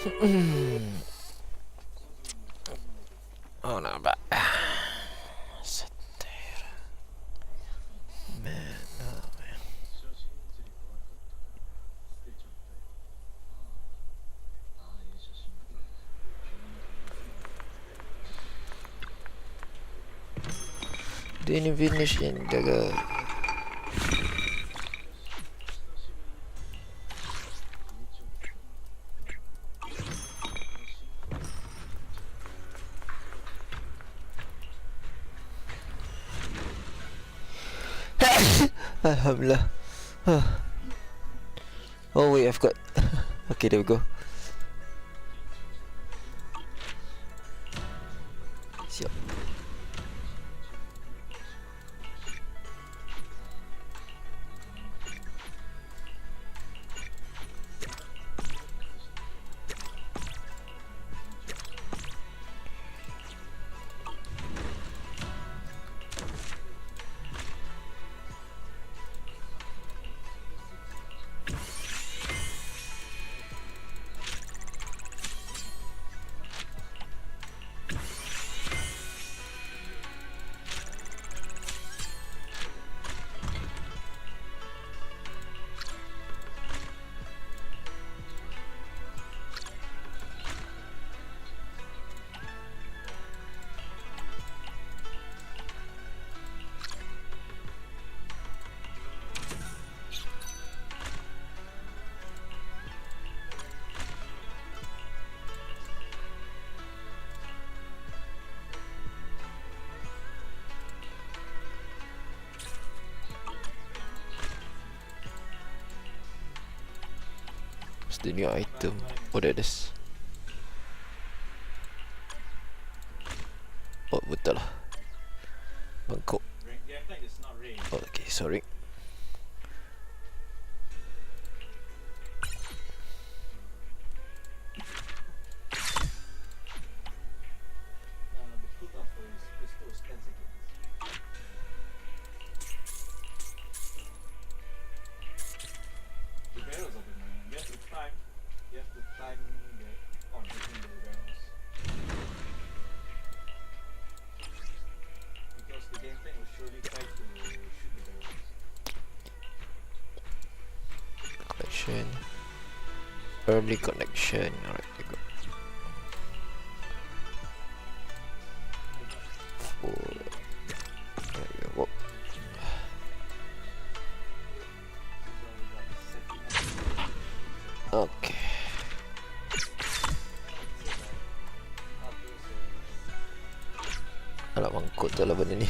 Oh no, but sit there, man. No, man. Didn't finish in the Alhamdulillah. Oh wait, I've got. Okay, there we go. Siap. What's the new item? Oh, that is. Oh, betul lah. Bangkok. Oh, okay, sorry. Connection. Early connection. Alright, there we go. Oh, there we go. Whoa. Okay. Alah, mangkuk tu lah benda ni.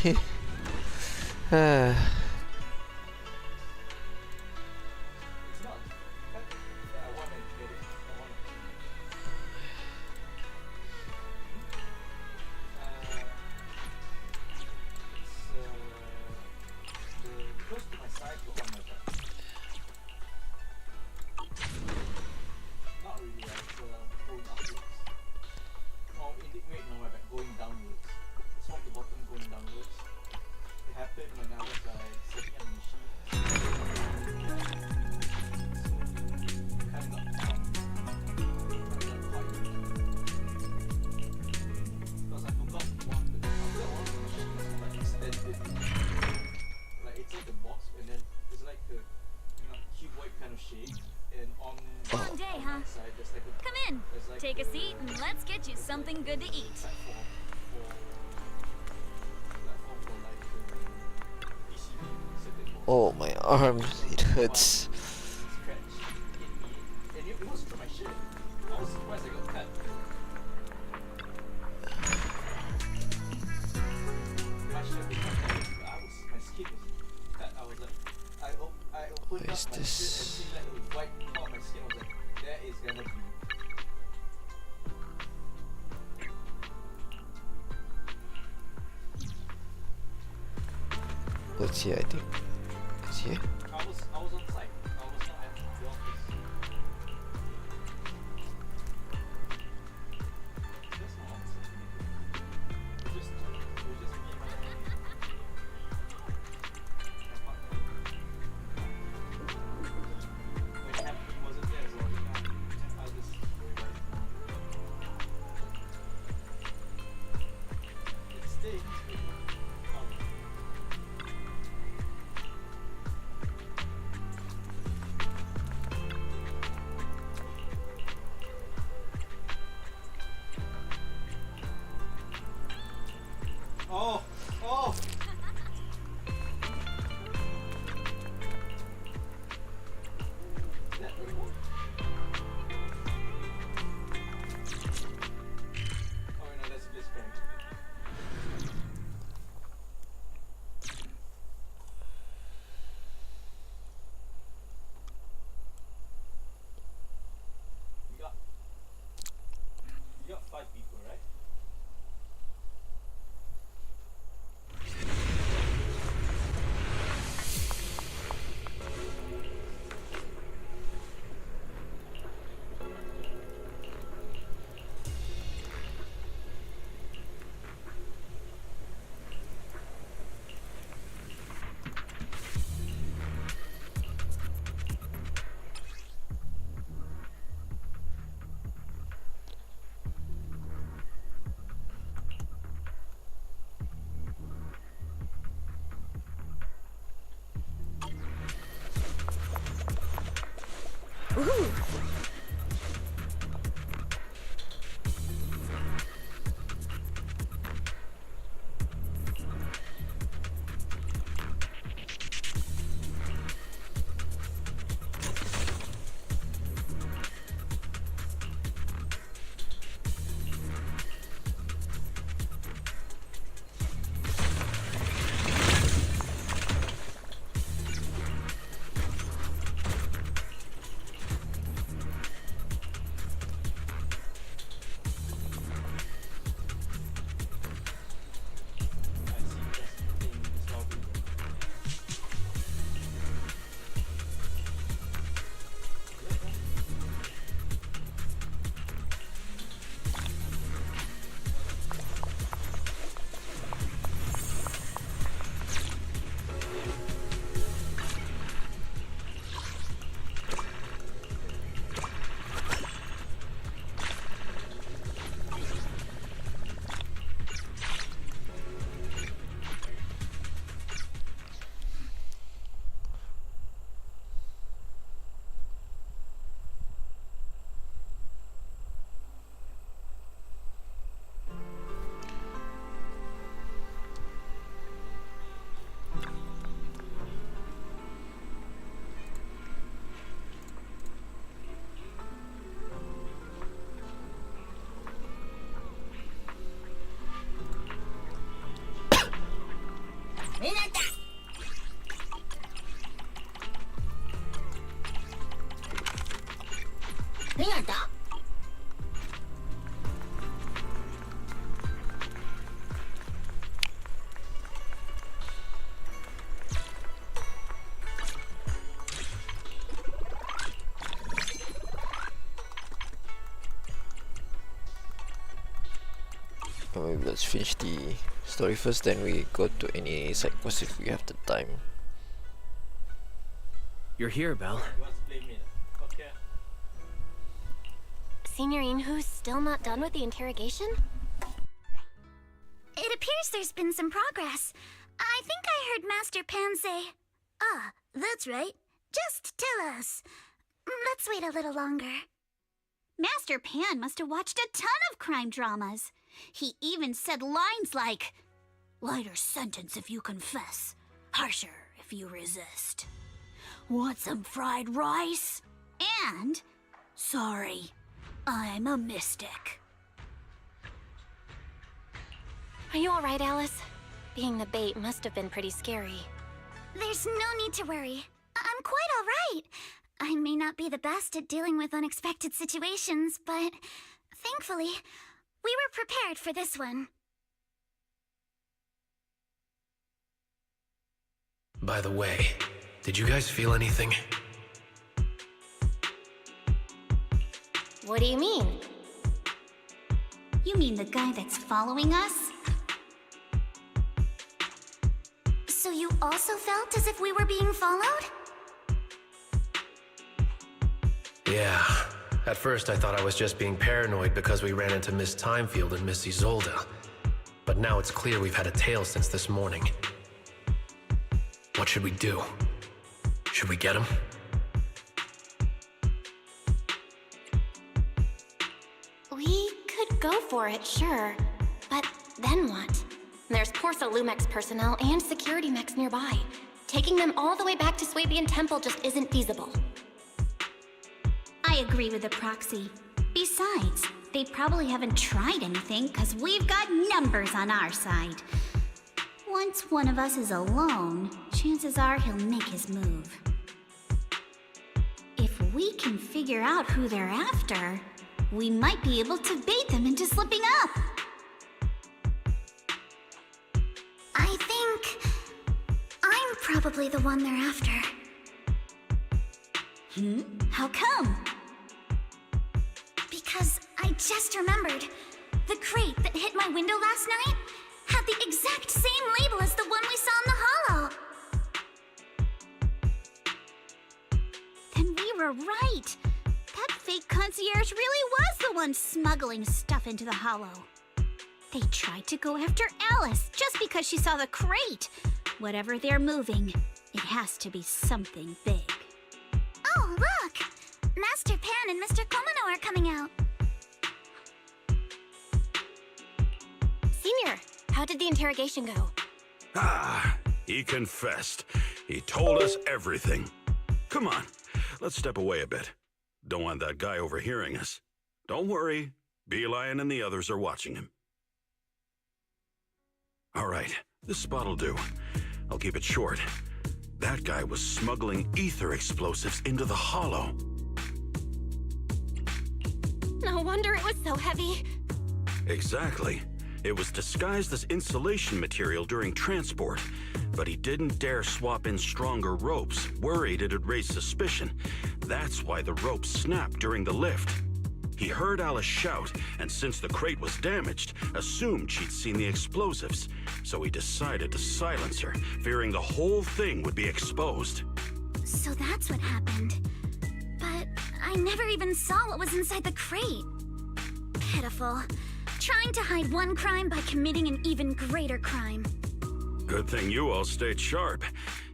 Take a seat and let's get you something good to eat. Oh, my arms, it hurts. What is this? What's here, I think? It's here. I was on site. I was not at the office. Just not on site. Just me and my partner. When it happened, he wasn't there, so I just worry about it. Ooh. Maybe let's finish the story first, then we go to any side quests if we have the time. You're here, Belle. You want to play me? Okay. Signorine, who's still not done with the interrogation? It appears there's been some progress. I think I heard Master Pan say, "Ah, that's right. Just tell us." Let's wait a little longer. Master Pan must have watched a ton of crime dramas. He even said lines like, "Lighter sentence if you confess, harsher if you resist. Want some fried rice?" And, "Sorry, I'm a mystic." Are you alright, Alice? Being the bait must have been pretty scary. There's no need to worry. I'm quite all right. I may not be the best at dealing with unexpected situations, but thankfully, we were prepared for this one. By the way, did you guys feel anything? What do you mean? You mean the guy that's following us? So you also felt as if we were being followed? Yeah. At first I thought I was just being paranoid because we ran into Miss Timefield and Miss Isolde. But now it's clear we've had a tail since this morning. What should we do? Should we get him? We could go for it, sure. But then what? There's Portha Lumex personnel and security mechs nearby. Taking them all the way back to Swabian Temple just isn't feasible. I agree with the proxy. Besides, they probably haven't tried anything because we've got numbers on our side. Once one of us is alone, chances are he'll make his move. If we can figure out who they're after, we might be able to bait them into slipping up. I think I'm probably the one they're after. How come? Because I just remembered. The crate that hit my window last night had the exact same label as the one we saw in the hollow. Then we were right. That fake concierge really was the one smuggling stuff into the hollow. They tried to go after Alice just because she saw the crate. Whatever they're moving, it has to be something big. Oh, look! Master Master Pan and Mr. Komano are coming out. Senior, how did the interrogation go? Ah, he confessed. He told us everything. Come on, let's step away a bit. Don't want that guy overhearing us. Don't worry, Beelion and the others are watching him. All right, this spot'll do. I'll keep it short. That guy was smuggling ether explosives into the hollow. No wonder it was so heavy. Exactly. It was disguised as insulation material during transport, but he didn't dare swap in stronger ropes, worried it'd raise suspicion. That's why the ropes snapped during the lift. He heard Alice shout, and since the crate was damaged, assumed she'd seen the explosives. So he decided to silence her, fearing the whole thing would be exposed. So that's what happened. But I never even saw what was inside the crate. Pitiful. Trying to hide one crime by committing an even greater crime. Good thing you all stayed sharp.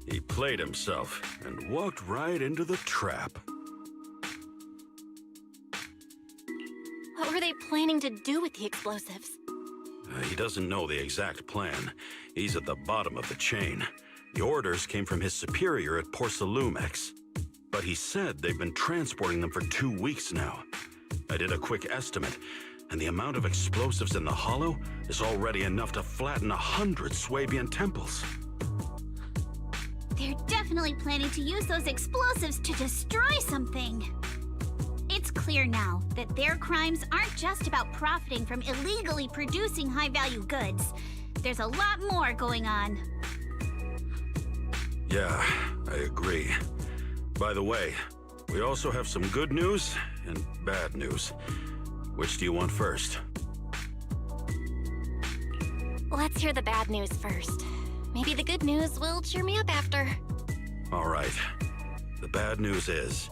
He played himself and walked right into the trap. What were they planning to do with the explosives? He doesn't know the exact plan. He's at the bottom of the chain. The orders came from his superior at Porcelumex. But he said they've been transporting them for 2 weeks now. I did a quick estimate, and the amount of explosives in the hollow is already enough to flatten 100 Swabian temples. They're definitely planning to use those explosives to destroy something. It's clear now that their crimes aren't just about profiting from illegally producing high-value goods. There's a lot more going on. Yeah, I agree. By the way, we also have some good news and bad news. Which do you want first? Let's hear the bad news first. Maybe the good news will cheer me up after. All right. The bad news is,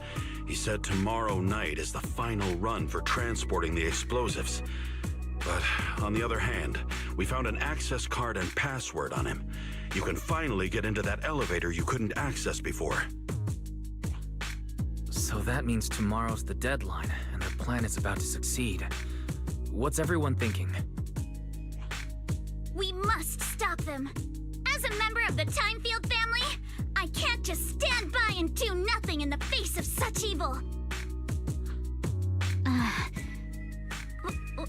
he said tomorrow night is the final run for transporting the explosives. But on the other hand, we found an access card and password on him. You can finally get into that elevator you couldn't access before. So that means tomorrow's the deadline, and their plan is about to succeed. What's everyone thinking? We must stop them. As a member of the Timefield family, I can't just stand by and do nothing in the face of such evil.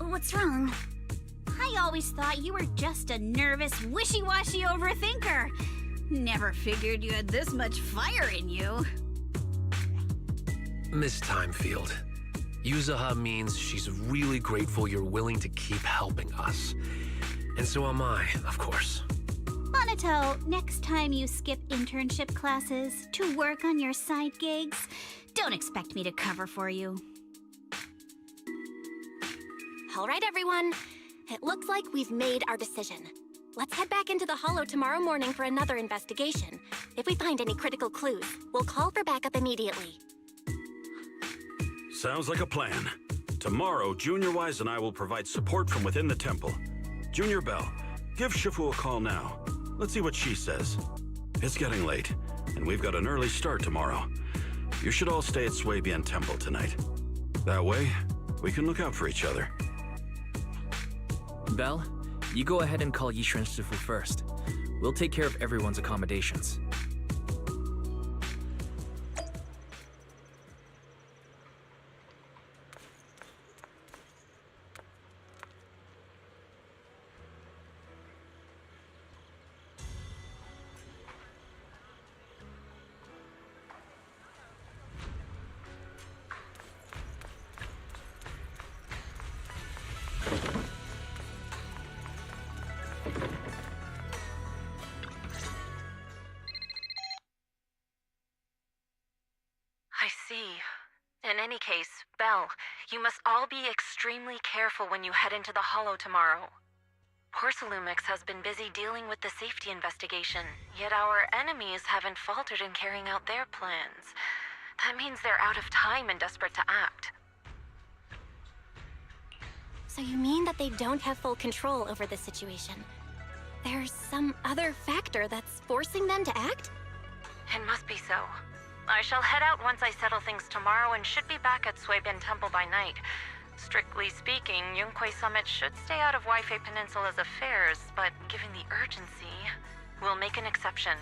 What's wrong? I always thought you were just a nervous, wishy-washy overthinker. Never figured you had this much fire in you. Miss Timefield, Yuzaha means she's really grateful you're willing to keep helping us. And so am I, of course. Monato, next time you skip internship classes to work on your side gigs, don't expect me to cover for you. All right, everyone. It looks like we've made our decision. Let's head back into the Hollow tomorrow morning for another investigation. If we find any critical clues, we'll call for backup immediately. Sounds like a plan. Tomorrow, Junior Wise and I will provide support from within the temple. Junior Bell, give Shifu a call now. Let's see what she says. It's getting late, and we've got an early start tomorrow. You should all stay at Swabian Temple tonight. That way, we can look out for each other. Belle, you go ahead and call Yishu and Shifu first. We'll take care of everyone's accommodations. I see. In any case, Belle, you must all be extremely careful when you head into the Hollow tomorrow. Porcelumex has been busy dealing with the safety investigation, yet our enemies haven't faltered in carrying out their plans. That means they're out of time and desperate to act. So you mean that they don't have full control over the situation? There's some other factor that's forcing them to act? It must be so. I shall head out once I settle things tomorrow and should be back at Suibin Temple by night. Strictly speaking, Yunquei Summit should stay out of Waifei Peninsula's affairs, but given the urgency, we'll make an exception.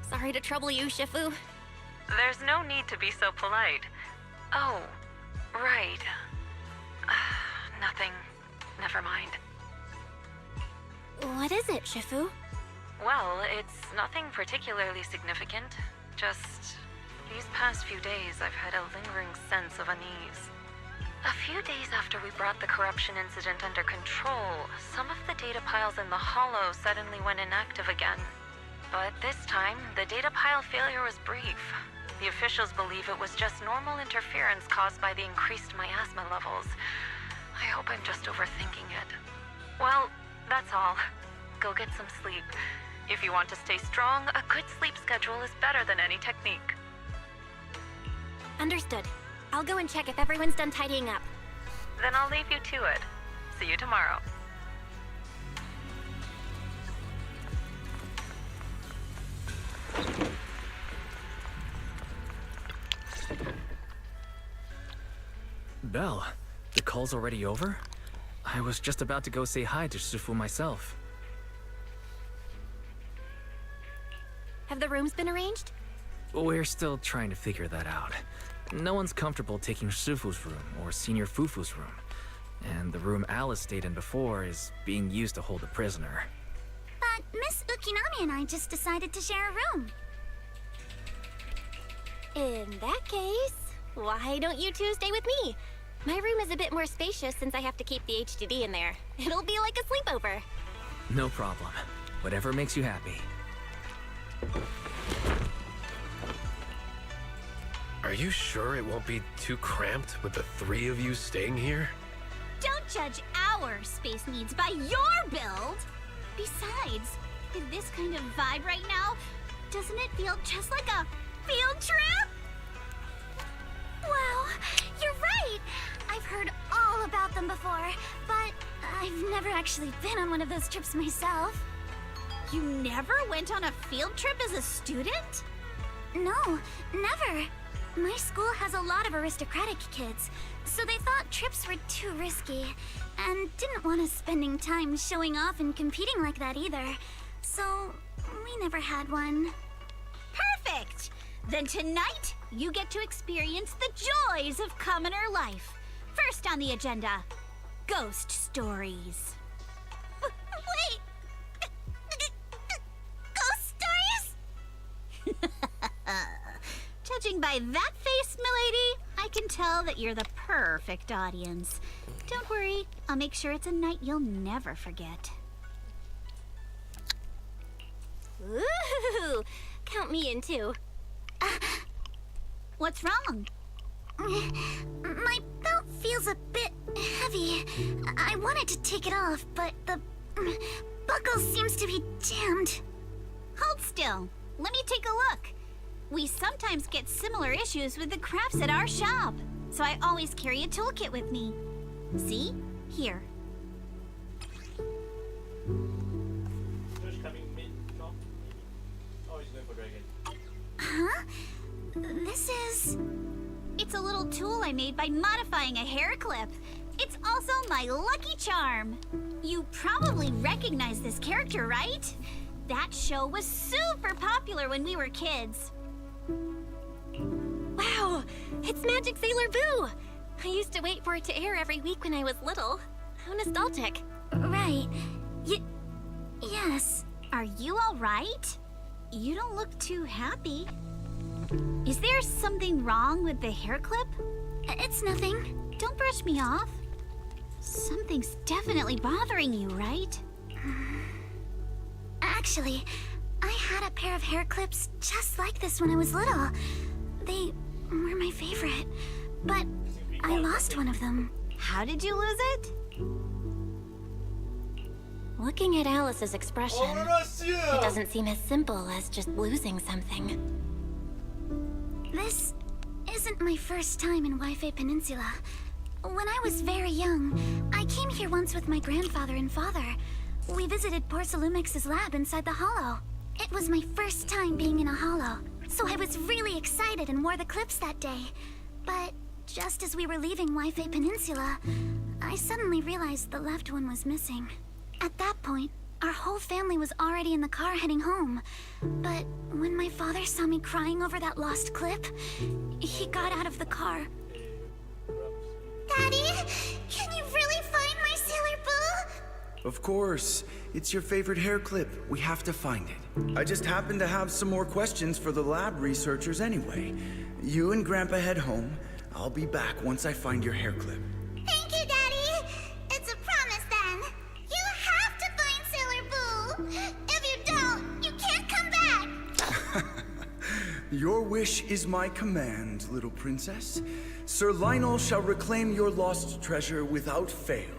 Sorry to trouble you, Shifu. There's no need to be so polite. Oh, right. Nothing. Never mind. What is it, Shifu? Well, it's nothing particularly significant. Just these past few days I've had a lingering sense of unease. A few days after we brought the corruption incident under control, some of the data piles in the Hollow suddenly went inactive again. But this time, the data pile failure was brief. The officials believe it was just normal interference caused by the increased miasma levels. I hope I'm just overthinking it. Well, that's all. Go get some sleep. If you want to stay strong, a good sleep schedule is better than any technique. Understood. I'll go and check if everyone's done tidying up. Then I'll leave you to it. See you tomorrow. Belle, the call's already over? I was just about to go say hi to Shifu myself. Have the rooms been arranged? We're still trying to figure that out. No one's comfortable taking Shifu's room or Senior Fufu's room. And the room Alice stayed in before is being used to hold a prisoner. But Miss Ukinami and I just decided to share a room. In that case, why don't you two stay with me? My room is a bit more spacious since I have to keep the HDD in there. It'll be like a sleepover. No problem. Whatever makes you happy. Are you sure it won't be too cramped with the three of you staying here? Don't judge our space needs by your build! Besides, with this kind of vibe right now, doesn't it feel just like a field trip? Wow, you're right! I've heard all about them before, but I've never actually been on one of those trips myself. You never went on a field trip as a student? No, never. My school has a lot of aristocratic kids, so they thought trips were too risky, and didn't want us spending time showing off and competing like that either. So, we never had one. Perfect! Then tonight, you get to experience the joys of commoner life. First on the agenda, ghost stories. Wait! Ghost stories? Judging by that face, milady, I can tell that you're the perfect audience. Don't worry, I'll make sure it's a night you'll never forget. Ooh, count me in too. What's wrong? My belt feels a bit heavy. I wanted to take it off, but the buckle seems to be jammed. Hold still. Let me take a look. We sometimes get similar issues with the crafts at our shop, so I always carry a toolkit with me. See? Here. Josh coming mid, no? Oh, he's going for dragon. Huh? This is... It's a little tool I made by modifying a hair clip. It's also my lucky charm. You probably recognize this character, right? That show was super popular when we were kids. Wow, it's Magic Sailor Boo! I used to wait for it to air every week when I was little. How nostalgic. Right. Yes. Are you all right? You don't look too happy. Is there something wrong with the hair clip? It's nothing. Don't brush me off. Something's definitely bothering you, right? Actually, I had a pair of hair clips just like this when I was little. They were my favorite, but I lost one of them. How did you lose it? Looking at Alice's expression, it doesn't seem as simple as just losing something. This isn't my first time in Waifei Peninsula. When I was very young, I came here once with my grandfather and father. We visited Porcelumex's lab inside the Hollow. It was my first time being in a holo, so I was really excited and wore the clips that day. But just as we were leaving Wi-Fi Peninsula, I suddenly realized the left one was missing. At that point, our whole family was already in the car heading home. But when my father saw me crying over that lost clip, he got out of the car. Daddy, can you really find my Sailor Boo? Of course. It's your favorite hair clip. We have to find it. I just happen to have some more questions for the lab researchers anyway. You and Grandpa head home. I'll be back once I find your hair clip. Thank you, Daddy. It's a promise then. You have to find Sailor Boo. If you don't, you can't come back. Your wish is my command, little princess. Sir Lionel shall reclaim your lost treasure without fail.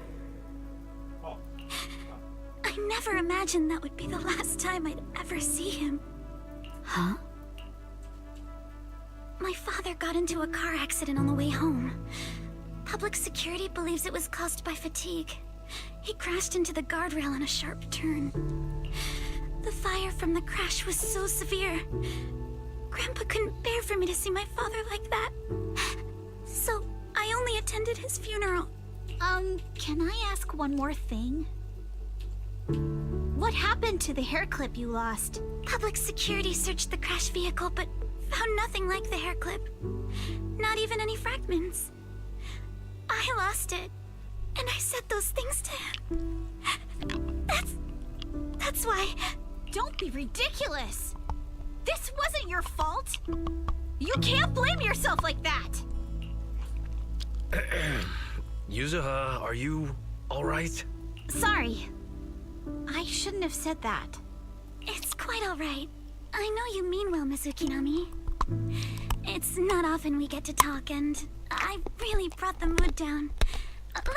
I never imagined that would be the last time I'd ever see him. Huh? My father got into a car accident on the way home. Public security believes it was caused by fatigue. He crashed into the guardrail on a sharp turn. The fire from the crash was so severe. Grandpa couldn't bear for me to see my father like that. So I only attended his funeral. Can I ask one more thing? What happened to the hair clip you lost? Public security searched the crash vehicle, but found nothing like the hair clip. Not even any fragments. I lost it, and I said those things to him. That's why... Don't be ridiculous! This wasn't your fault! You can't blame yourself like that! Yuzuha, are you alright? Sorry. I shouldn't have said that. It's quite all right. I know you mean well, Miss Ukinami. It's not often we get to talk, and I really brought the mood down.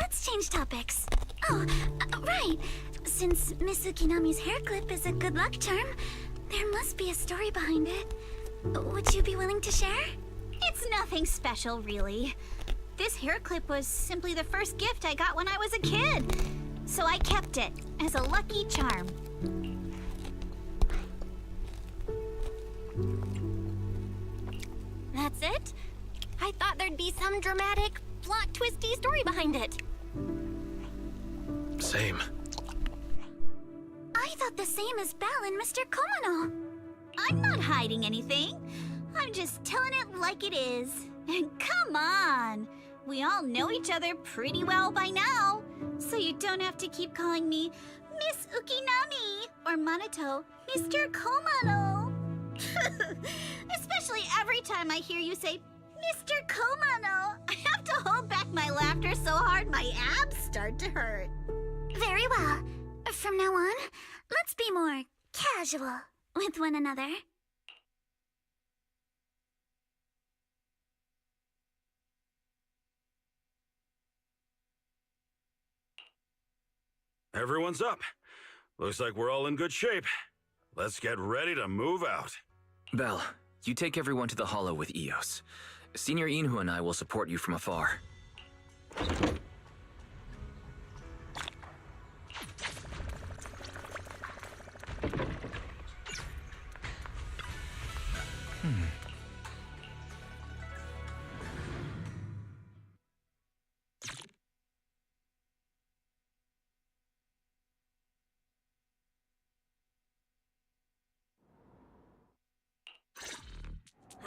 Let's change topics. Oh, right. Since Miss Ukinami's hair clip is a good luck charm, there must be a story behind it. Would you be willing to share? It's nothing special, really. This hair clip was simply the first gift I got when I was a kid. So I kept it as a lucky charm. That's it? I thought there'd be some dramatic, plot twisty story behind it. Same. I thought the same as Belle and Mr. Komano. I'm not hiding anything. I'm just telling it like it is. And come on! We all know each other pretty well by now. So you don't have to keep calling me Miss Ukinami or Manato Mr. Komano. Especially every time I hear you say Mr. Komano. I have to hold back my laughter so hard my abs start to hurt. Very well. From now on, let's be more casual with one another. Everyone's up. Looks like we're all in good shape. Let's get ready to move out. Belle, you take everyone to the Hollow with Eos. Senior Inhu and I will support you from afar.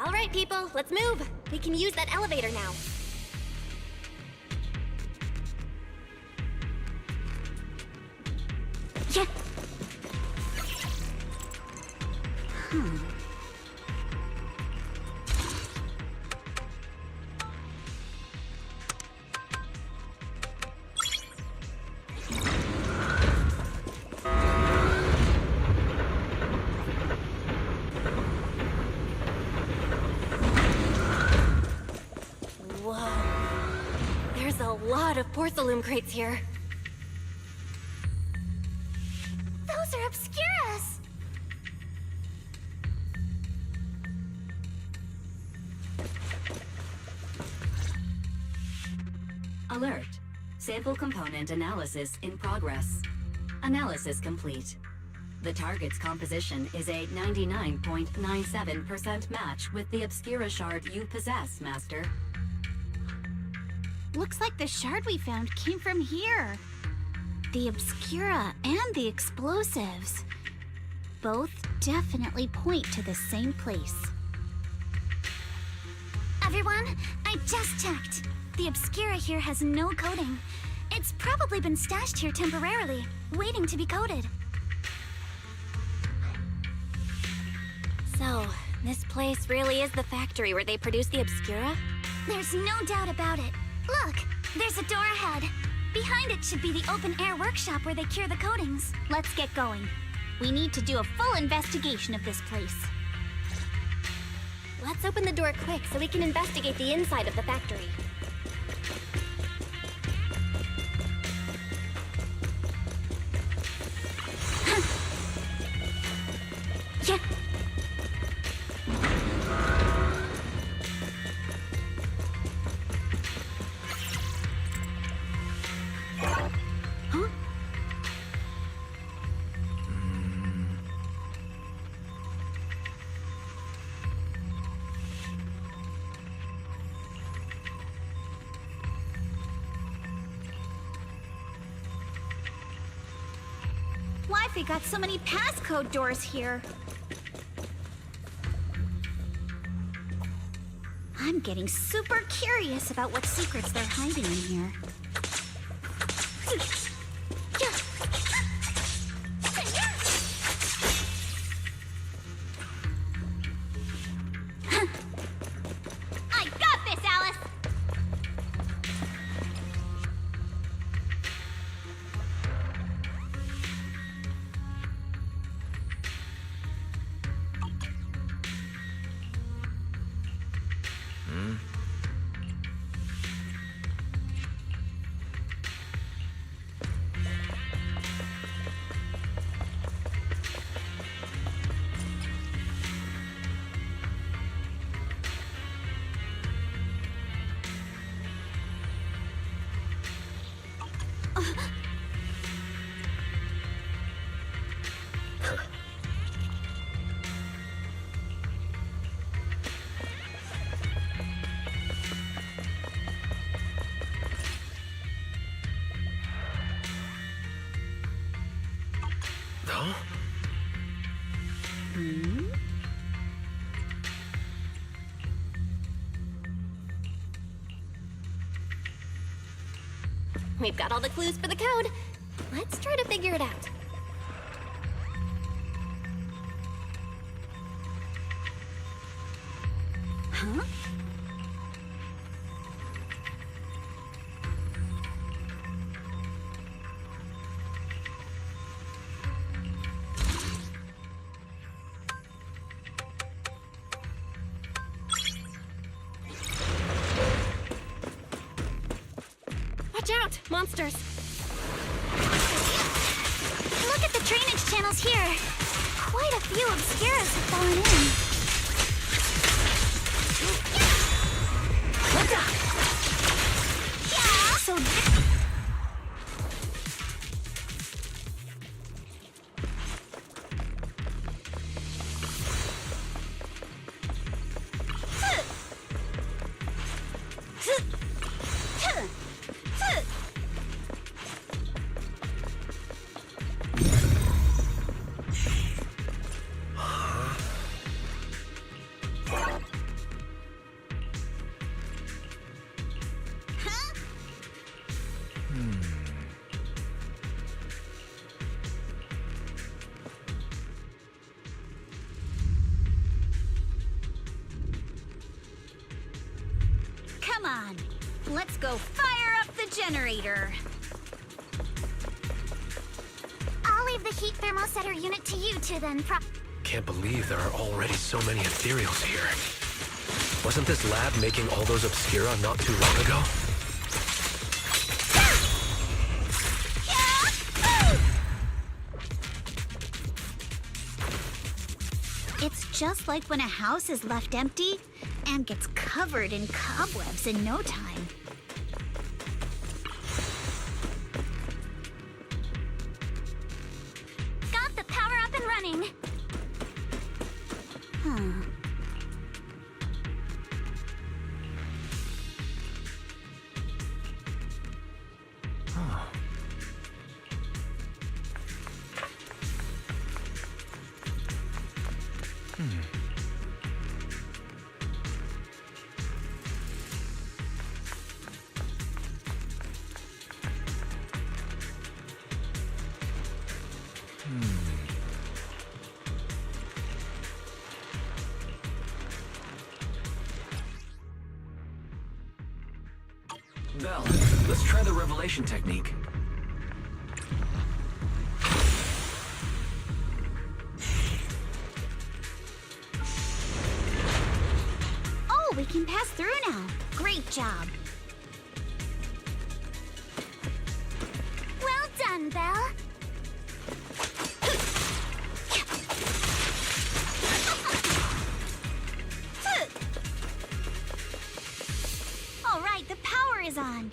All right, people, let's move. We can use that elevator now. Yeah. There's a lot of porcelain crates here. Those are Obscuras. Alert. Sample component analysis in progress. Analysis complete. The target's composition is a 99.97% match with the Obscura shard you possess, Master. Looks like the shard we found came from here. The Obscura and the explosives. Both definitely point to the same place. Everyone, I just checked. The Obscura here has no coding. It's probably been stashed here temporarily, waiting to be coded. So, this place really is the factory where they produce the Obscura? There's no doubt about it. Look, there's a door ahead. Behind it should be the open-air workshop where they cure the coatings. Let's get going. We need to do a full investigation of this place. Let's open the door quick so we can investigate the inside of the factory. Yeah. Huh? Why've we got so many passcode doors here? I'm getting super curious about what secrets they're hiding in here. I got this, Alice! No? We've got all the clues for the code. Let's try to figure it out. Huh? Watch out! Monsters! Look at the drainage channels here. Quite a few Obscuras have fallen in. Yeah, so Come on, let's go fire up the generator. I'll leave the heat thermosetter unit to you two then. Can't believe there are already so many ethereals here. Wasn't this lab making all those Obscura not too long ago? It's just like when a house is left empty and gets covered in cobwebs in no time. Got the power up Belle, let's try the revelation technique. Oh, we can pass through now. Great job. Well done, Belle. All right, the power is on.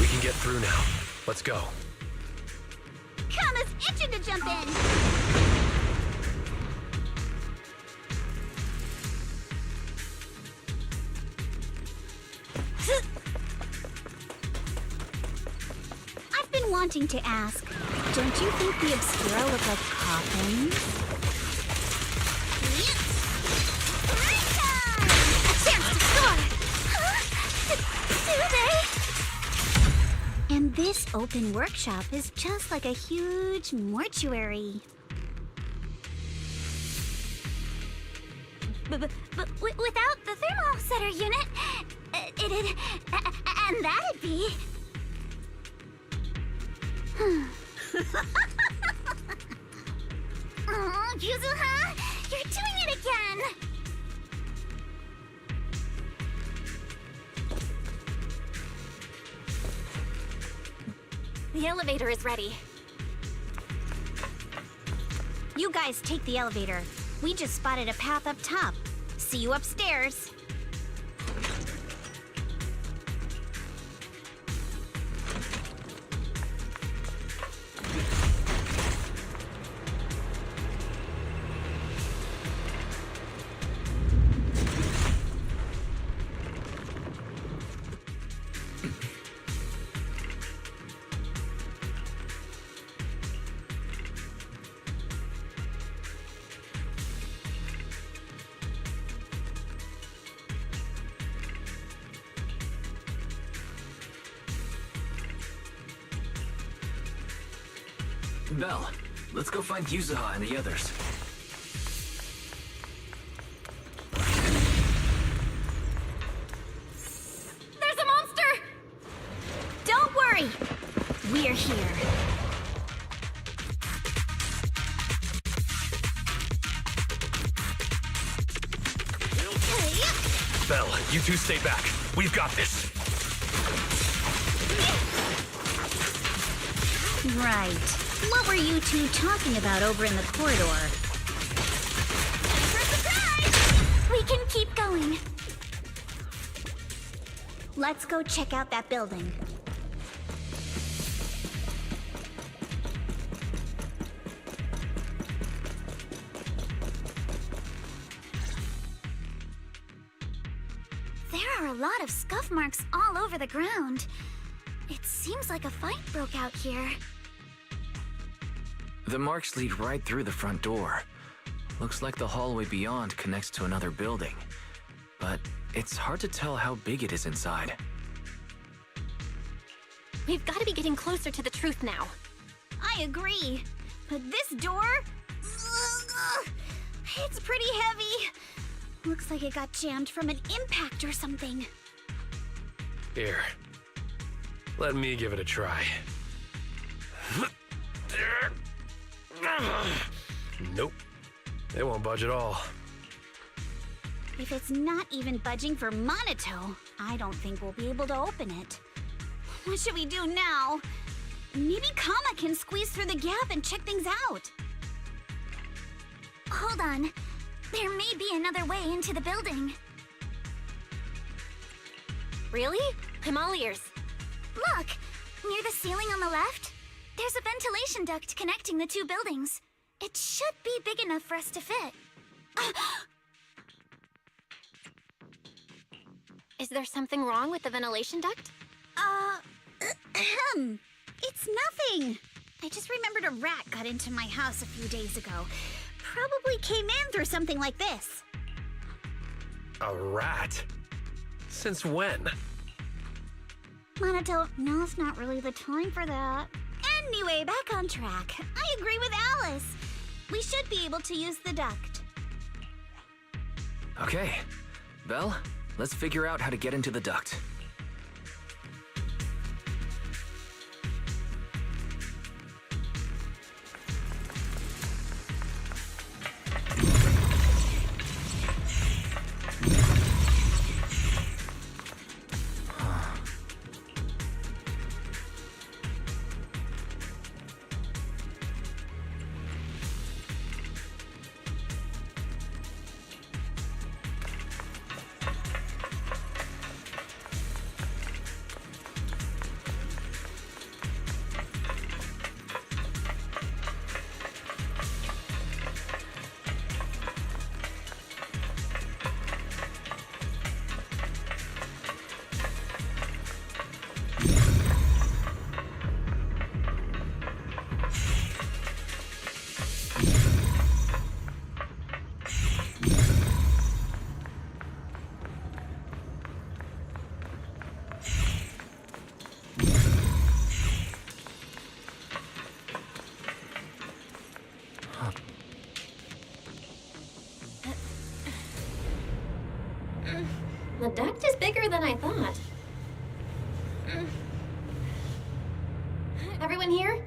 We can get through now. Let's go. Kama's itching to jump in. I've been wanting to ask, don't you think the Obscura look like coffins? A chance to score! Huh? Do they? And this open workshop is just like a huge mortuary. But without the thermosetter unit, and that'd be... Oh, Yuzuha, you're doing it again! The elevator is ready. You guys take the elevator. We just spotted a path up top. See you upstairs. Belle, let's go find Yuzuha and the others. There's a monster! Don't worry. We're here. Belle, you two stay back. We've got this. Right. What were you two talking about over in the corridor? Surprise! We can keep going. Let's go check out that building. There are a lot of scuff marks all over the ground. It seems like a fight broke out here. The marks lead right through the front door. Looks like the hallway beyond connects to another building. But it's hard to tell how big it is inside. We've got to be getting closer to the truth now. I agree. But this door... it's pretty heavy. Looks like it got jammed from an impact or something. Here. Let me give it a try. Nope. It won't budge at all. If it's not even budging for Monito, I don't think we'll be able to open it. What should we do now? Maybe Kama can squeeze through the gap and check things out. Hold on. There may be another way into the building. Really? I'm all ears. Look! Near the ceiling on the left, there's a ventilation duct connecting the two buildings. It should be big enough for us to fit. Is there something wrong with the ventilation duct? It's nothing. I just remembered a rat got into my house a few days ago. Probably came in through something like this. A rat? Since when? Monato, now's not really the time for that. Anyway, back on track. I agree with Alice. We should be able to use the duct. Okay. Belle, let's figure out how to get into the duct. The duct is bigger than I thought. Everyone here?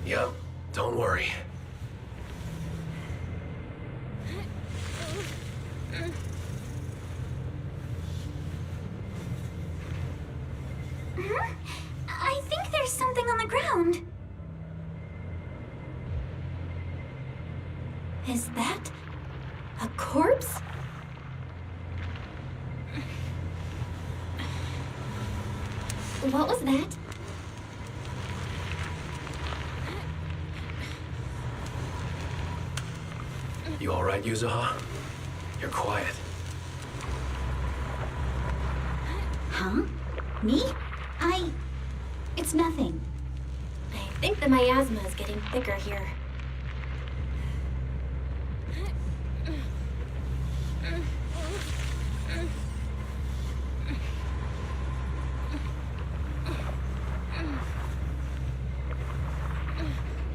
Yep, don't worry. I think there's something on the ground. Is that a corpse? What was that? You alright, Yuzuha? You're quiet. Huh? Me? It's nothing. I think the miasma is getting thicker here.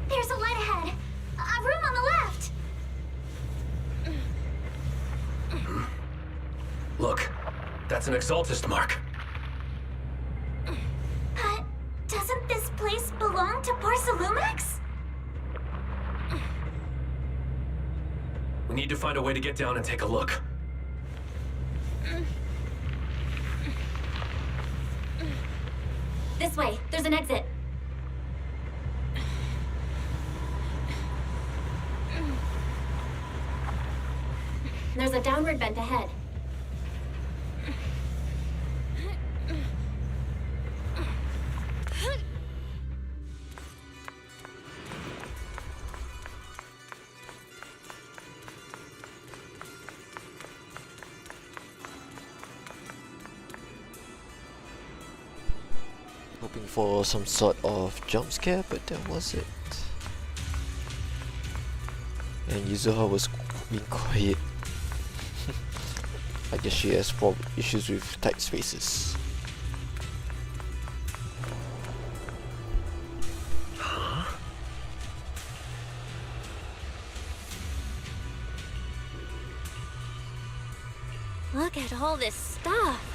There's a light ahead. A room on the left. Look, that's an Exaltist mark. But doesn't this place belong to Porcelumex? We need to find a way to get down and take a look. This way, there's an exit. There's a downward bend ahead. Hoping for some sort of jump scare, but that wasn't. And Yuzuha was being quiet. I guess she has issues with tight spaces. Look at all this stuff.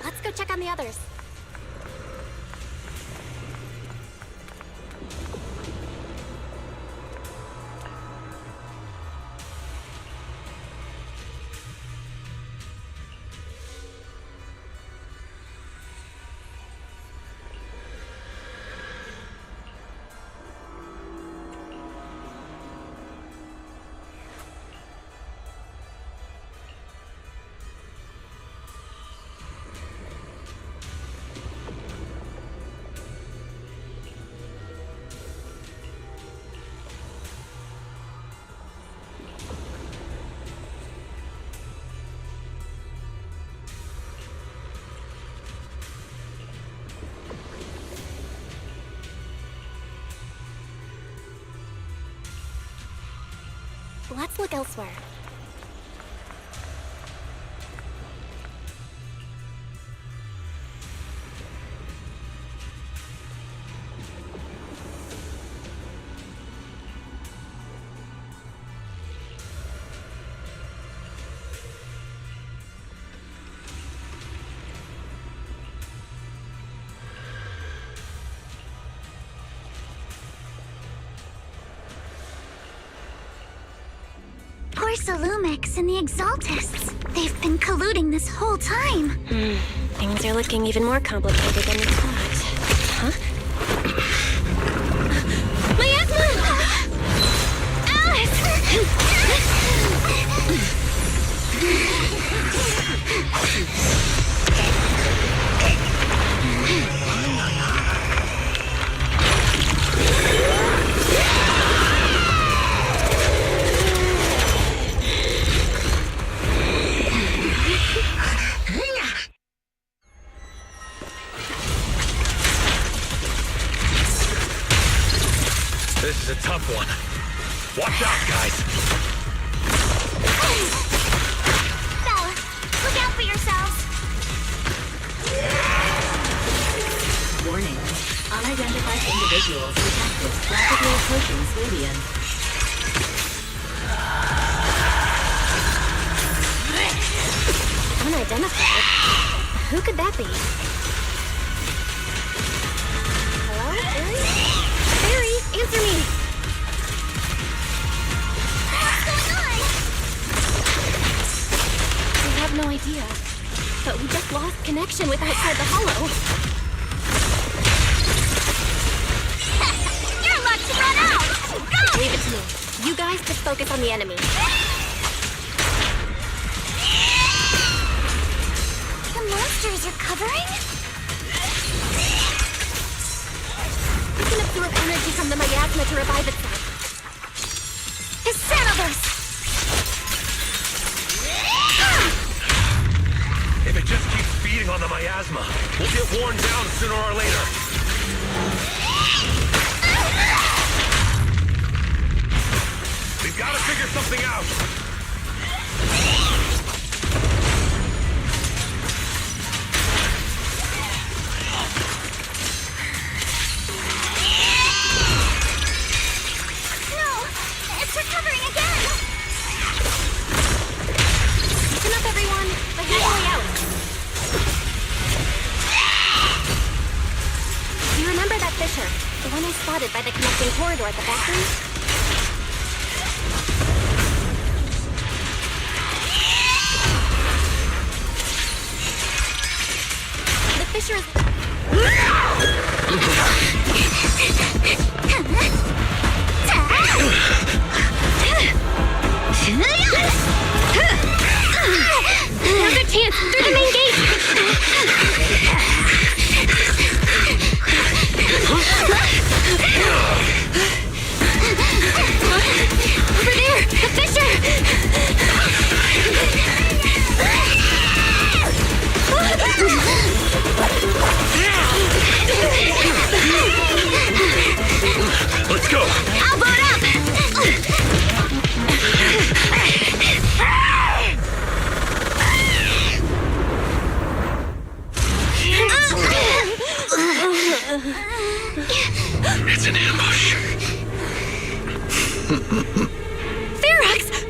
Let's go check on the others. Let's look elsewhere. Lumix and the Exaltists. They've been colluding this whole time. Things are looking even more complicated than we thought. Huh? Miasma! This is a tough one. Watch out, guys! Bella, look out for yourselves! Warning. Unidentified individuals detected rapidly approaching Swabian. Unidentified? Who could that be? Hello, Barry? Barry, answer me! What's going on? We have no idea, but we just lost connection with outside the hollow. Your luck's run out! Go! Leave it to me. You guys just focus on the enemy. The monsters are covering? We can absorb energy from the miasma to revive itself. His Xanobus! If it just keeps feeding on the miasma, we'll get worn down sooner or later. We've got to figure something out. The one I spotted by the connecting corridor at the factory? The fissure is... Another chance! Through the main gate! Ferox!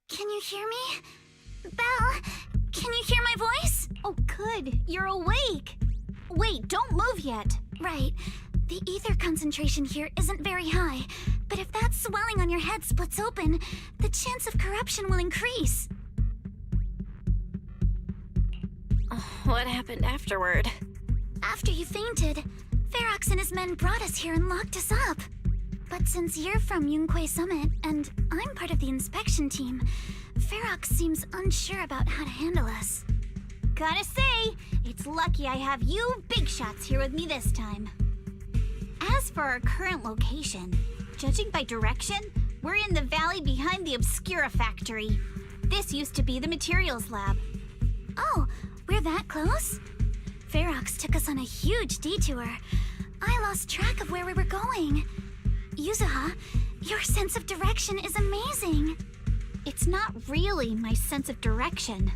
Can you hear me? Belle, can you hear my voice? Oh, good. You're awake. Wait, don't move yet. Right. The ether concentration here isn't very high, but if that swelling on your head splits open, the chance of corruption will increase. What happened afterward? After you fainted, Ferox and his men brought us here and locked us up. But since you're from Yunque Summit, and I'm part of the inspection team, Ferox seems unsure about how to handle us. Gotta say, it's lucky I have you big shots here with me this time. As for our current location, judging by direction, we're in the valley behind the Obscura factory. This used to be the materials lab. Oh, we're that close? Ferox took us on a huge detour. I lost track of where we were going. Yuzuha, your sense of direction is amazing. It's not really my sense of direction.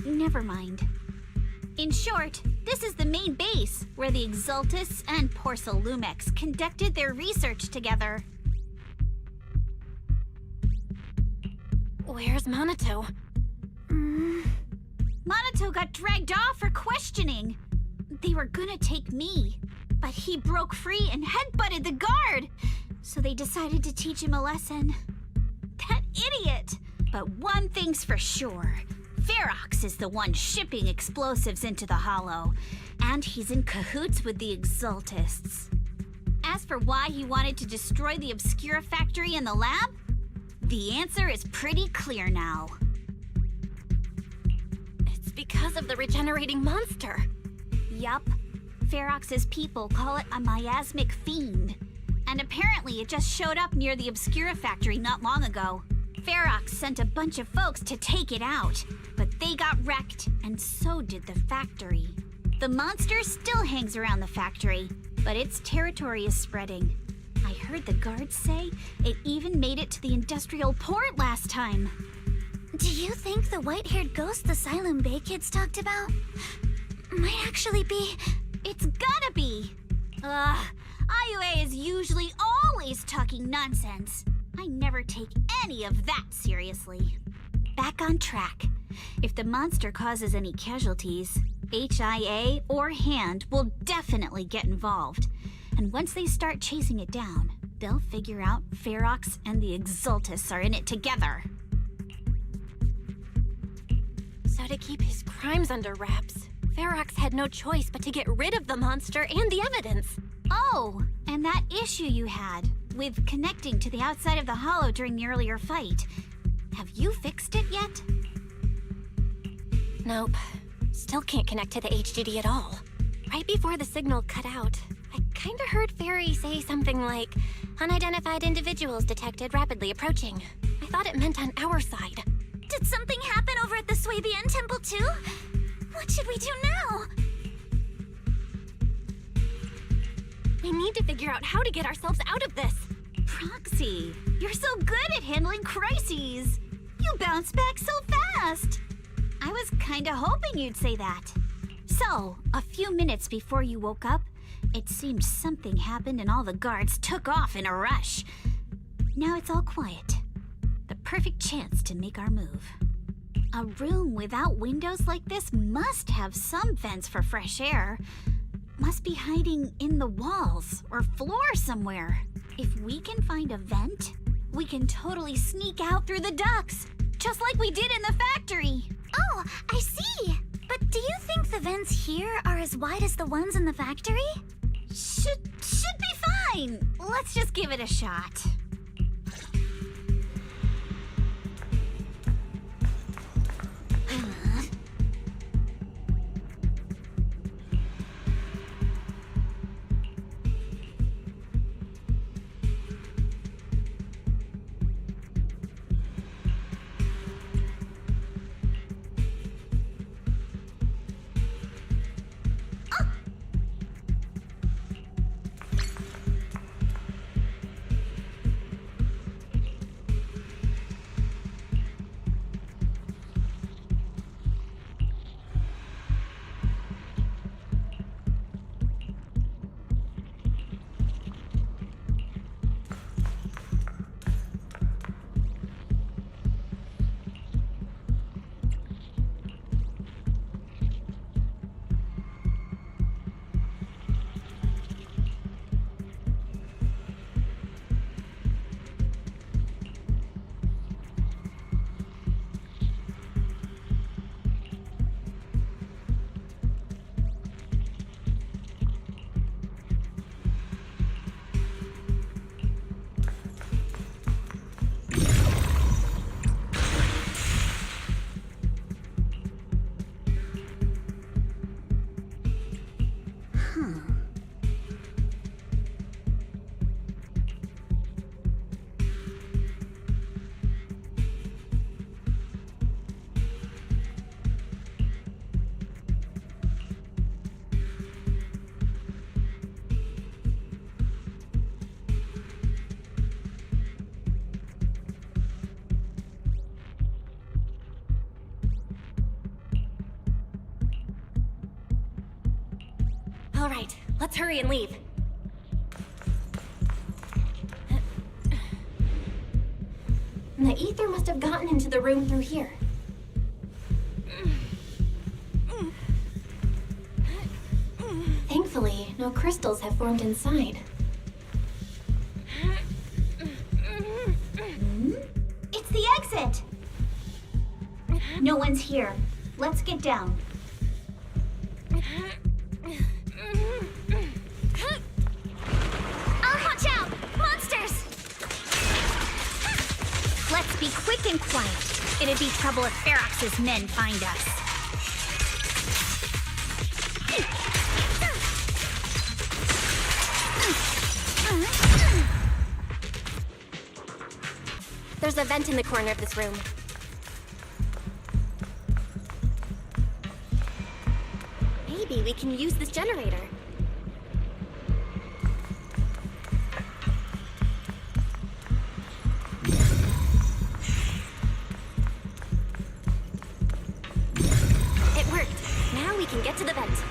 Never mind. In short, this is the main base where the Exultus and Porcelumex conducted their research together. Where's Monato? Monato got dragged off for questioning. They were gonna take me, but he broke free and headbutted the guard. So they decided to teach him a lesson. That idiot! But one thing's for sure. Ferox is the one shipping explosives into the Hollow, and he's in cahoots with the Exultists. As for why he wanted to destroy the Obscura factory and the lab, the answer is pretty clear now. It's because of the regenerating monster. Yup. Ferox's people call it a miasmic fiend. And apparently it just showed up near the Obscura factory not long ago. Ferox sent a bunch of folks to take it out, but they got wrecked, and so did the factory. The monster still hangs around the factory, but its territory is spreading. I heard the guards say it even made it to the industrial port last time. Do you think the white-haired ghost the Silum Bay kids talked about might actually be... It's gotta be! IUA is usually always talking nonsense. I never take any of that seriously. Back on track. If the monster causes any casualties, HIA or Hand will definitely get involved. And once they start chasing it down, they'll figure out Ferox and the Exultus are in it together. So to keep his crimes under wraps, Ferox had no choice but to get rid of the monster and the evidence. Oh, and that issue you had with connecting to the outside of the Hollow during the earlier fight. Have you fixed it yet? Nope. Still can't connect to the HDD at all. Right before the signal cut out, I kinda heard Fairy say something like, "Unidentified individuals detected rapidly approaching." I thought it meant on our side. Did something happen over at the Swabian Temple too? What should we do now? We need to figure out how to get ourselves out of this. Proxy, you're so good at handling crises. You bounce back so fast. I was kinda hoping you'd say that. So, a few minutes before you woke up, it seemed something happened and all the guards took off in a rush. Now it's all quiet. The perfect chance to make our move. A room without windows like this must have some vents for fresh air. Must be hiding in the walls or floor somewhere. If we can find a vent, we can totally sneak out through the ducts, just like we did in the factory. Oh, I see. But do you think the vents here are as wide as the ones in the factory? Should be fine. Let's just give it a shot. All right, let's hurry and leave. The ether must have gotten into the room through here. Thankfully, no crystals have formed inside. It's the exit! No one's here. Let's get down. Watch out! Monsters! Let's be quick and quiet. It'd be trouble if Ferox's men find us. There's a vent in the corner of this room. Maybe we can use this generator. It worked. Now we can get to the vent.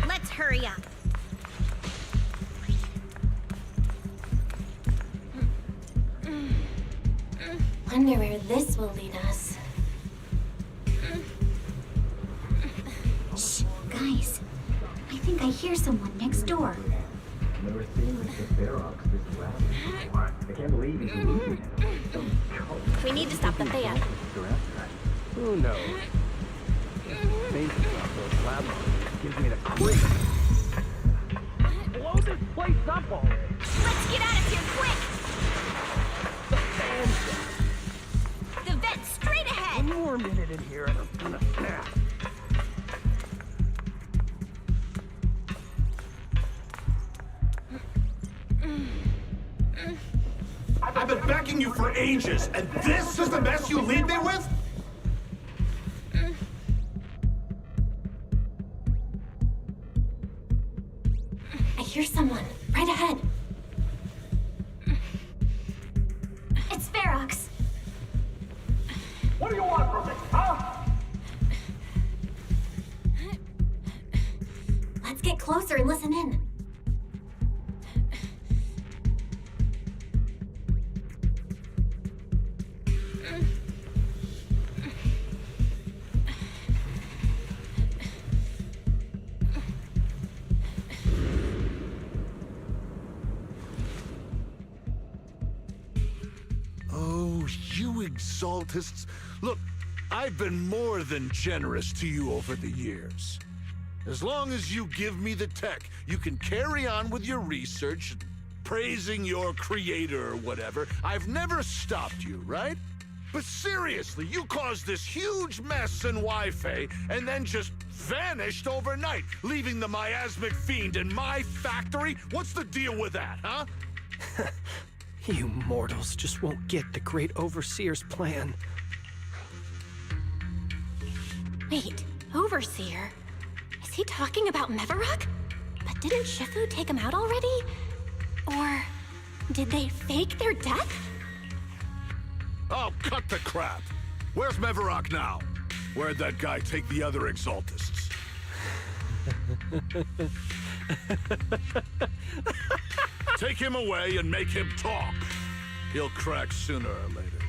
Let's hurry up. Wonder where this will lead us. Shh, guys. I think I hear someone next door. Never seen Mr. Ferox this last before. I can't believe he's losing it. Some cult. We need to stop the fan. Who knows? Thinking about those lab monsters gives me the creeps. Blow this place up already. Let's get out of here quick! The vent straight ahead! One more minute in here and I'm gonna snap. I've been begging you for ages, and this is the mess you leave me with? I hear someone. Right ahead. It's Ferox. What do you want from me, huh? Let's get closer and listen in. Oh, you exaltists. Look, I've been more than generous to you over the years. As long as you give me the tech, you can carry on with your research, praising your creator or whatever. I've never stopped you, right? But seriously, you caused this huge mess in Wi-Fi and then just vanished overnight, leaving the miasmic fiend in my factory? What's the deal with that, huh? You mortals just won't get the Great Overseer's plan. Wait, Overseer? Is he talking about Mevarok? But didn't Shifu take him out already? Or did they fake their death? Oh, cut the crap! Where's Mevarok now? Where'd that guy take the other exaltists? Take him away and make him talk. He'll crack sooner or later.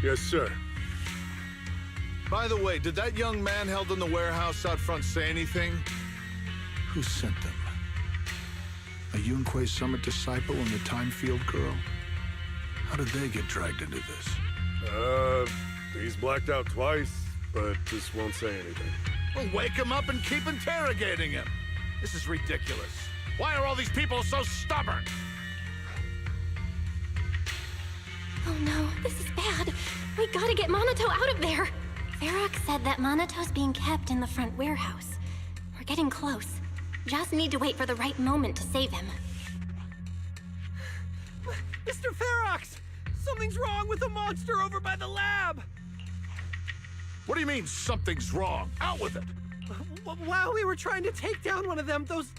Yes, sir. By the way, did that young man held in the warehouse out front say anything? Who sent them? A Yunquei Summit disciple and the Time Field girl? How did they get dragged into this? He's blacked out twice, but just won't say anything. Well, wake him up and keep interrogating him. This is ridiculous. Why are all these people so stubborn? Oh no, this is bad. We gotta get Monato out of there. Ferox said that Monato's being kept in the front warehouse. We're getting close. Just need to wait for the right moment to save him. Mr. Ferox! Something's wrong with the monster over by the lab! What do you mean, something's wrong? Out with it! While we were trying to take down one of them, those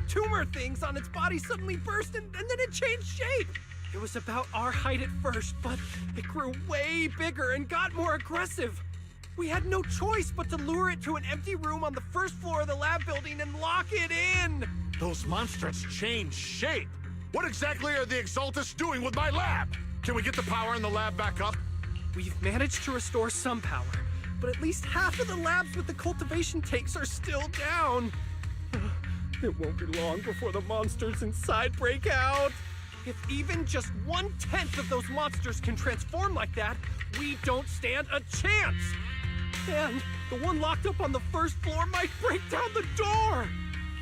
tumor things on its body suddenly burst and then it changed shape. It was about our height at first, but it grew way bigger and got more aggressive. We had no choice but to lure it to an empty room on the first floor of the lab building and lock it in! Those monsters changed shape. What exactly are the Exaltists doing with my lab? Can we get the power in the lab back up? We've managed to restore some power, but at least half of the labs with the cultivation tanks are still down. It won't be long before the monsters inside break out. If even just 1/10 of those monsters can transform like that, we don't stand a chance! And the one locked up on the first floor might break down the door!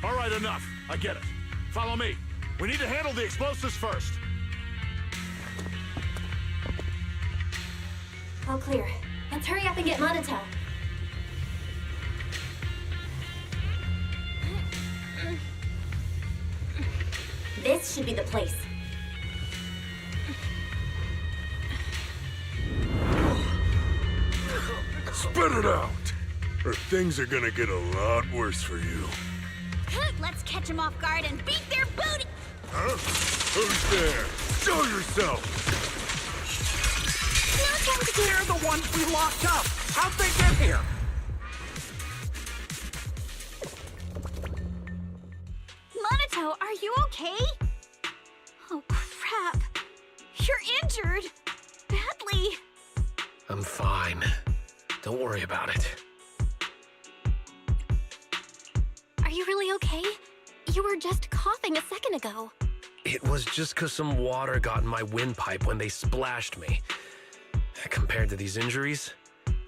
All right, enough. I get it. Follow me. We need to handle the explosives first. All clear. Let's hurry up and get Monato. This should be the place. Spit it out, or things are gonna get a lot worse for you. Let's catch them off guard and beat their booty! Huh? Who's there? Show yourself! They're the ones we locked up! How'd they get here? Monato, are you okay? Oh, crap. You're injured. Badly. I'm fine. Don't worry about it. Are you really okay? You were just coughing a second ago. It was just 'cause some water got in my windpipe when they splashed me. Compared to these injuries,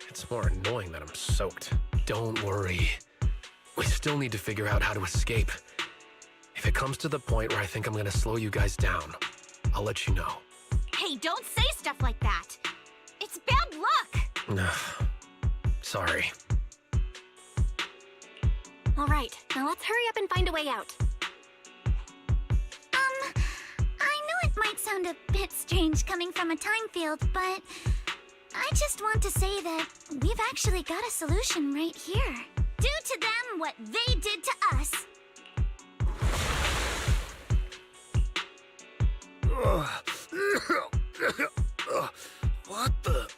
it's more annoying that I'm soaked. Don't worry. We still need to figure out how to escape. If it comes to the point where I think I'm gonna slow you guys down, I'll let you know. Hey, don't say stuff like that. It's bad luck. Sorry. All right, now let's hurry up and find a way out. I know it might sound a bit strange coming from a time field, but I just want to say that we've actually got a solution right here. Do to them what they did to us. What the?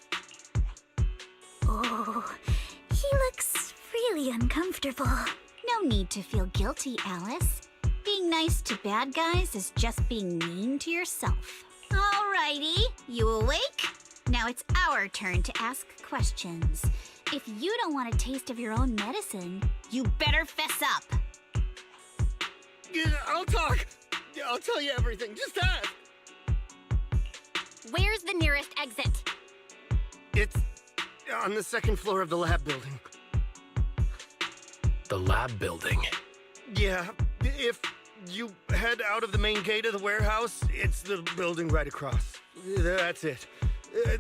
Oh, he looks really uncomfortable. No need to feel guilty, Alice. Being nice to bad guys is just being mean to yourself. Alrighty, you awake? Now it's our turn to ask questions. If you don't want a taste of your own medicine, you better fess up. Yeah, I'll talk. I'll tell you everything. Just ask. Where's the nearest exit? It's on the second floor of the lab building. The lab building? Yeah, if you head out of the main gate of the warehouse, it's the building right across. That's it.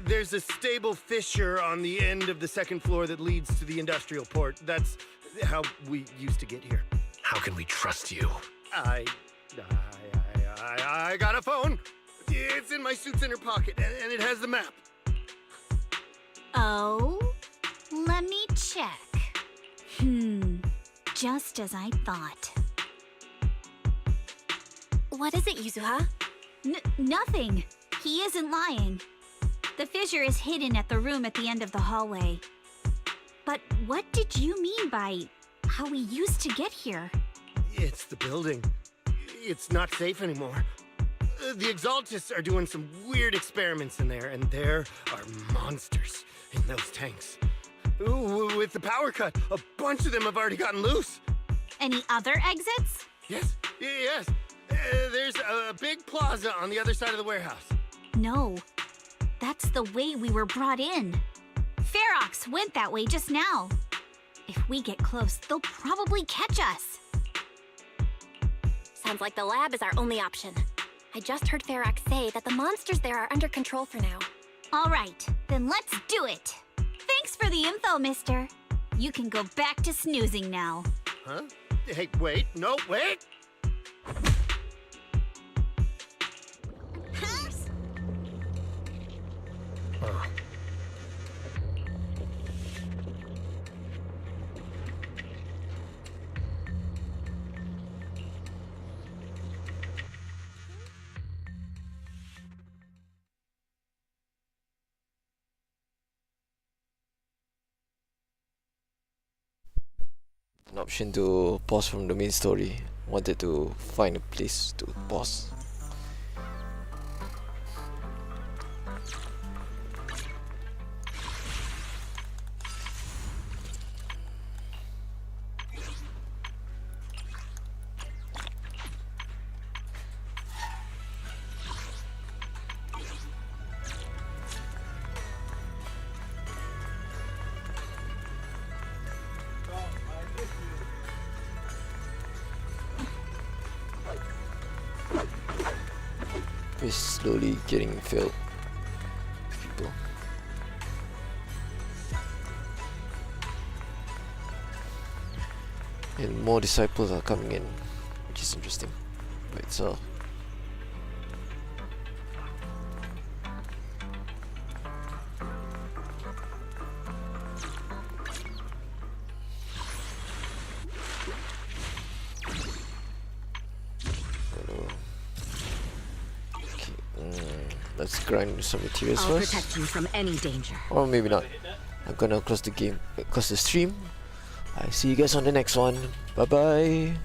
There's a stable fissure on the end of the second floor that leads to the industrial port. That's how we used to get here. How can we trust you? I got a phone. It's in my suit's inner pocket, and it has the map. Oh? Let me check. Just as I thought. What is it, Yuzuha? Nothing. He isn't lying. The fissure is hidden at the room at the end of the hallway. But what did you mean by how we used to get here? It's the building. It's not safe anymore. The Exaltists are doing some weird experiments in there, and there are monsters in those tanks. Ooh, with the power cut, a bunch of them have already gotten loose. Any other exits? Yes. There's a big plaza on the other side of the warehouse. No. That's the way we were brought in. Ferox went that way just now. If we get close, they'll probably catch us. Sounds like the lab is our only option. I just heard Ferox say that the monsters there are under control for now. All right, then let's do it. Thanks for the info, mister. You can go back to snoozing now. Huh? Hey, wait. No, wait! an option to pause from the main story. Wanted to find a place to pause. We're slowly getting filled with people. And more disciples are coming in, which is interesting by itself. Let's grind some materials I'll first. protect you from any danger. Or maybe not. I'm gonna close the stream. I see you guys on the next one. Bye bye.